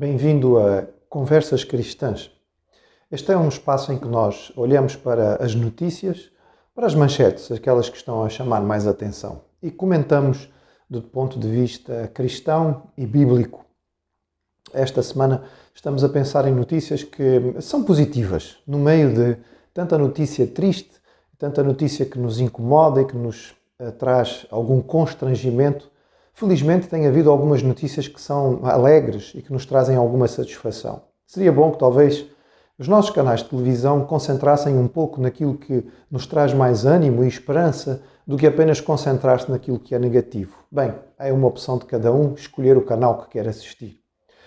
Bem-vindo a Conversas Cristãs. Este é um espaço em que nós olhamos para as notícias, para as manchetes, aquelas que estão a chamar mais atenção, e comentamos do ponto de vista cristão e bíblico. Esta semana estamos a pensar em notícias que são positivas, no meio de tanta notícia triste, tanta notícia que nos incomoda e que nos traz algum constrangimento. Felizmente tem havido algumas notícias que são alegres e que nos trazem alguma satisfação. Seria bom que talvez os nossos canais de televisão concentrassem um pouco naquilo que nos traz mais ânimo e esperança do que apenas concentrar-se naquilo que é negativo. Bem, é uma opção de cada um escolher o canal que quer assistir.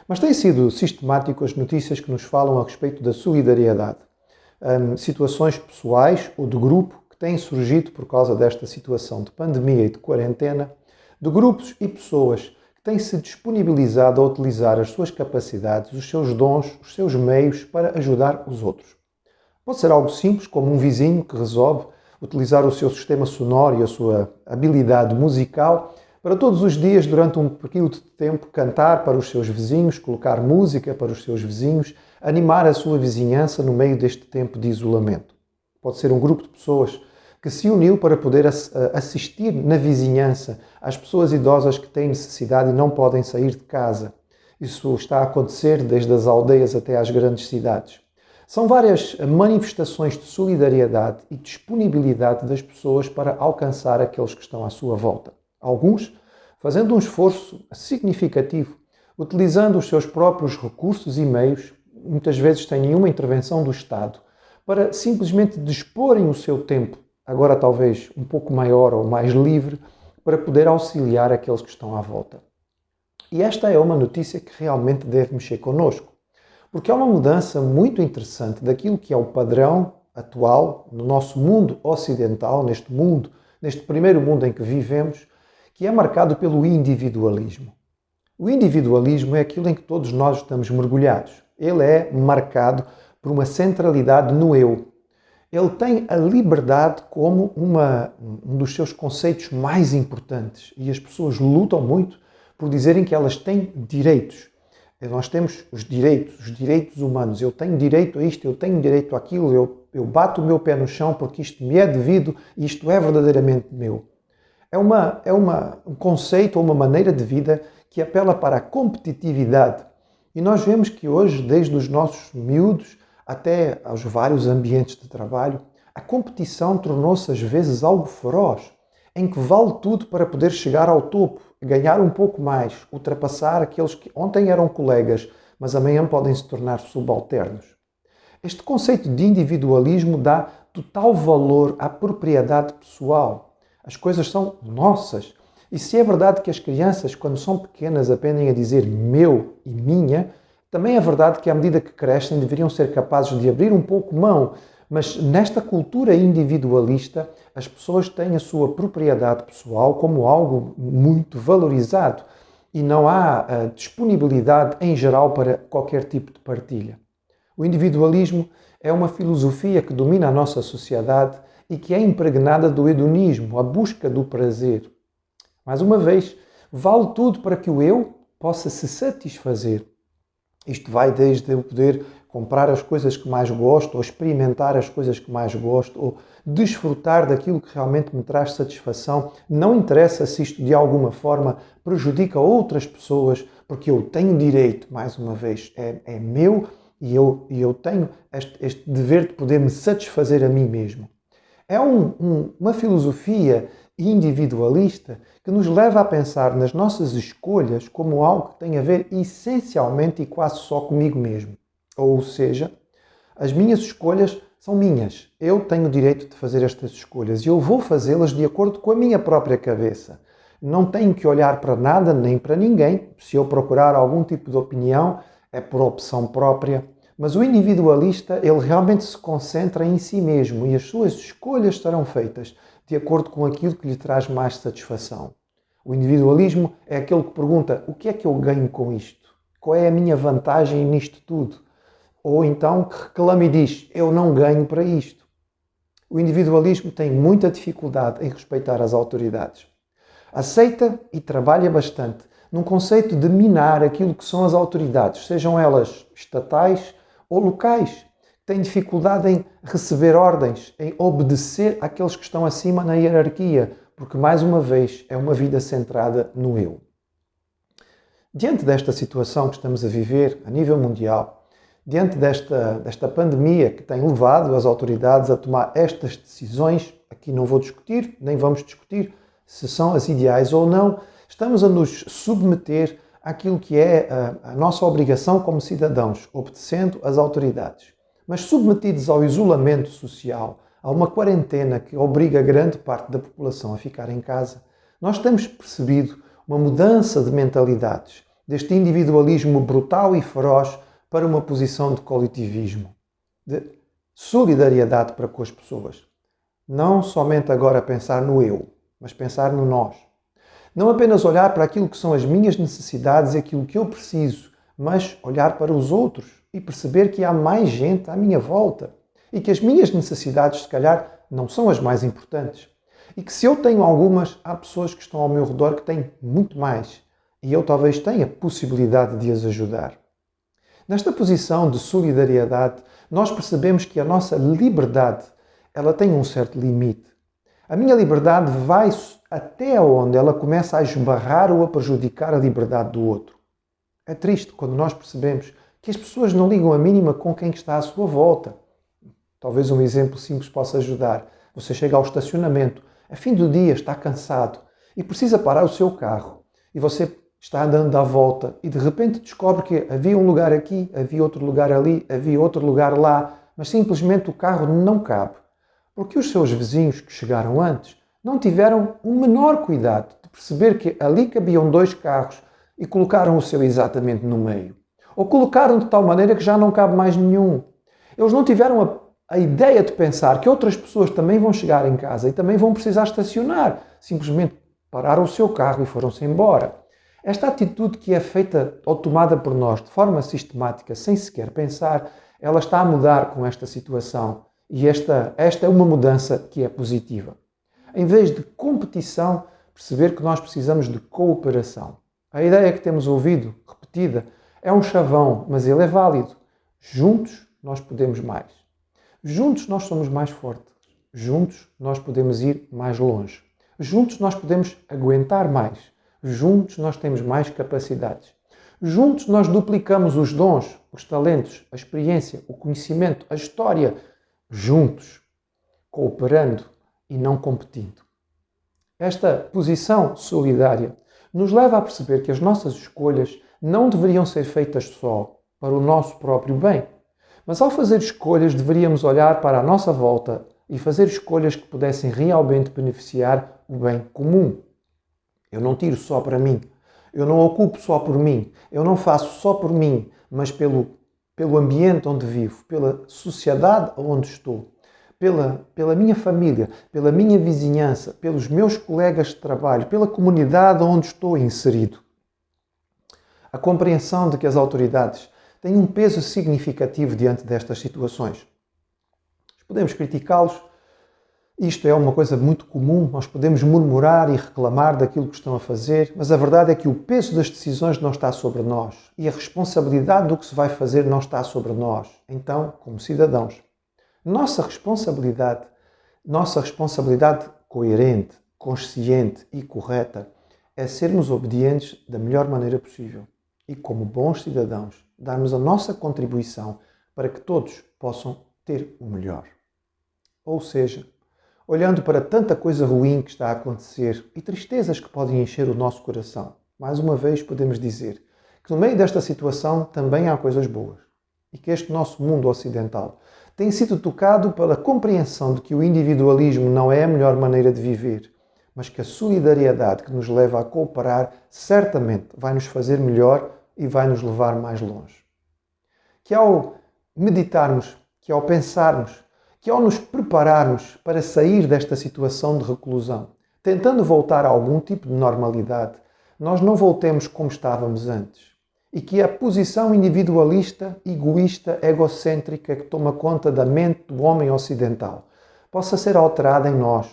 Mas tem sido sistemático as notícias que nos falam a respeito da solidariedade. Situações pessoais ou de grupo que têm surgido por causa desta situação de pandemia e de quarentena, de grupos e pessoas que têm se disponibilizado a utilizar as suas capacidades, os seus dons, os seus meios para ajudar os outros. Pode ser algo simples, como um vizinho que resolve utilizar o seu sistema sonoro e a sua habilidade musical para todos os dias, durante um período de tempo, cantar para os seus vizinhos, colocar música para os seus vizinhos, animar a sua vizinhança no meio deste tempo de isolamento. Pode ser um grupo de pessoas que se uniu para poder assistir na vizinhança às pessoas idosas que têm necessidade e não podem sair de casa. Isso está a acontecer desde as aldeias até às grandes cidades. São várias manifestações de solidariedade e disponibilidade das pessoas para alcançar aqueles que estão à sua volta. Alguns fazendo um esforço significativo, utilizando os seus próprios recursos e meios, muitas vezes sem nenhuma intervenção do Estado, para simplesmente disporem o seu tempo, agora talvez um pouco maior ou mais livre, para poder auxiliar aqueles que estão à volta. E esta é uma notícia que realmente deve mexer connosco, porque é uma mudança muito interessante daquilo que é o padrão atual no nosso mundo ocidental, neste primeiro mundo em que vivemos, que é marcado pelo individualismo. O individualismo é aquilo em que todos nós estamos mergulhados. Ele é marcado por uma centralidade no eu. Ele tem a liberdade como um dos seus conceitos mais importantes e as pessoas lutam muito por dizerem que elas têm direitos. Nós temos os direitos humanos. Eu tenho direito a isto, eu tenho direito àquilo, eu bato o meu pé no chão porque isto me é devido e isto é verdadeiramente meu. É um conceito ou uma maneira de vida que apela para a competitividade. E nós vemos que hoje, desde os nossos miúdos até aos vários ambientes de trabalho, a competição tornou-se às vezes algo feroz, em que vale tudo para poder chegar ao topo, ganhar um pouco mais, ultrapassar aqueles que ontem eram colegas, mas amanhã podem se tornar subalternos. Este conceito de individualismo dá total valor à propriedade pessoal. As coisas são nossas. E se é verdade que as crianças, quando são pequenas, aprendem a dizer meu e minha, também é verdade que, à medida que crescem, deveriam ser capazes de abrir um pouco mão. Mas nesta cultura individualista, as pessoas têm a sua propriedade pessoal como algo muito valorizado e não há disponibilidade em geral para qualquer tipo de partilha. O individualismo é uma filosofia que domina a nossa sociedade e que é impregnada do hedonismo, a busca do prazer. Mais uma vez, vale tudo para que o eu possa se satisfazer. Isto vai desde eu poder comprar as coisas que mais gosto, ou experimentar as coisas que mais gosto, ou desfrutar daquilo que realmente me traz satisfação. Não interessa se isto de alguma forma prejudica outras pessoas, porque eu tenho direito, mais uma vez, é meu e eu tenho este dever de poder me satisfazer a mim mesmo. É uma filosofia individualista que nos leva a pensar nas nossas escolhas como algo que tem a ver essencialmente e quase só comigo mesmo. Ou seja, as minhas escolhas são minhas. Eu tenho o direito de fazer estas escolhas e eu vou fazê-las de acordo com a minha própria cabeça. Não tenho que olhar para nada nem para ninguém. Se eu procurar algum tipo de opinião, é por opção própria. Mas o individualista, ele realmente se concentra em si mesmo e as suas escolhas serão feitas de acordo com aquilo que lhe traz mais satisfação. O individualismo é aquele que pergunta: o que é que eu ganho com isto? Qual é a minha vantagem nisto tudo? Ou então que reclama e diz: eu não ganho para isto. O individualismo tem muita dificuldade em respeitar as autoridades. Aceita e trabalha bastante, num conceito de minar aquilo que são as autoridades, sejam elas estatais ou locais, que têm dificuldade em receber ordens, em obedecer àqueles que estão acima na hierarquia, porque, mais uma vez, é uma vida centrada no eu. Diante desta situação que estamos a viver a nível mundial, diante desta pandemia que tem levado as autoridades a tomar estas decisões, aqui não vou discutir, nem vamos discutir se são as ideais ou não, estamos a nos submeter àquilo que é a nossa obrigação como cidadãos, obedecendo às autoridades. Mas submetidos ao isolamento social, a uma quarentena que obriga grande parte da população a ficar em casa, nós temos percebido uma mudança de mentalidades, deste individualismo brutal e feroz para uma posição de coletivismo, de solidariedade para com as pessoas. Não somente agora pensar no eu, mas pensar no nós. Não apenas olhar para aquilo que são as minhas necessidades e aquilo que eu preciso, mas olhar para os outros e perceber que há mais gente à minha volta e que as minhas necessidades, se calhar, não são as mais importantes. E que se eu tenho algumas, há pessoas que estão ao meu redor que têm muito mais e eu talvez tenha possibilidade de as ajudar. Nesta posição de solidariedade, nós percebemos que a nossa liberdade, ela tem um certo limite. A minha liberdade vai até onde ela começa a esbarrar ou a prejudicar a liberdade do outro. É triste quando nós percebemos que as pessoas não ligam a mínima com quem está à sua volta. Talvez um exemplo simples possa ajudar. Você chega ao estacionamento, a fim do dia está cansado e precisa parar o seu carro. E você está andando à volta e de repente descobre que havia um lugar aqui, havia outro lugar ali, havia outro lugar lá, mas simplesmente o carro não cabe. Porque os seus vizinhos que chegaram antes não tiveram o menor cuidado de perceber que ali cabiam 2 carros e colocaram o seu exatamente no meio. Ou colocaram de tal maneira que já não cabe mais nenhum. Eles não tiveram a ideia de pensar que outras pessoas também vão chegar em casa e também vão precisar estacionar. Simplesmente pararam o seu carro e foram-se embora. Esta atitude que é feita ou tomada por nós de forma sistemática, sem sequer pensar, ela está a mudar com esta situação. E esta é uma mudança que é positiva. Em vez de competição, perceber que nós precisamos de cooperação. A ideia que temos ouvido, repetida, é um chavão, mas ele é válido. Juntos nós podemos mais. Juntos nós somos mais fortes. Juntos nós podemos ir mais longe. Juntos nós podemos aguentar mais. Juntos nós temos mais capacidades. Juntos nós duplicamos os dons, os talentos, a experiência, o conhecimento, a história. Juntos, cooperando e não competindo. Esta posição solidária nos leva a perceber que as nossas escolhas não deveriam ser feitas só para o nosso próprio bem, mas ao fazer escolhas deveríamos olhar para a nossa volta e fazer escolhas que pudessem realmente beneficiar o bem comum. Eu não tiro só para mim, eu não ocupo só por mim, eu não faço só por mim, mas pelo ambiente onde vivo, pela sociedade onde estou, pela minha família, pela minha vizinhança, pelos meus colegas de trabalho, pela comunidade onde estou inserido. A compreensão de que as autoridades têm um peso significativo diante destas situações. Podemos criticá-los. Isto é uma coisa muito comum, nós podemos murmurar e reclamar daquilo que estão a fazer, mas a verdade é que o peso das decisões não está sobre nós e a responsabilidade do que se vai fazer não está sobre nós. Então, como cidadãos, nossa responsabilidade coerente, consciente e correta é sermos obedientes da melhor maneira possível e, como bons cidadãos, darmos a nossa contribuição para que todos possam ter o melhor. Ou seja, olhando para tanta coisa ruim que está a acontecer e tristezas que podem encher o nosso coração, mais uma vez podemos dizer que no meio desta situação também há coisas boas e que este nosso mundo ocidental tem sido tocado pela compreensão de que o individualismo não é a melhor maneira de viver, mas que a solidariedade que nos leva a cooperar certamente vai nos fazer melhor e vai nos levar mais longe. Que ao meditarmos, que ao pensarmos, que ao nos prepararmos para sair desta situação de reclusão, tentando voltar a algum tipo de normalidade, nós não voltemos como estávamos antes. E que a posição individualista, egoísta, egocêntrica que toma conta da mente do homem ocidental possa ser alterada em nós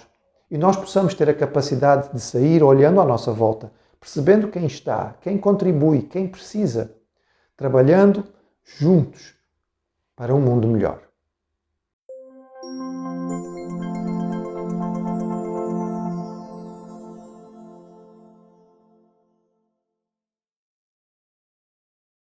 e nós possamos ter a capacidade de sair olhando à nossa volta percebendo quem está, quem contribui, quem precisa, trabalhando juntos para um mundo melhor.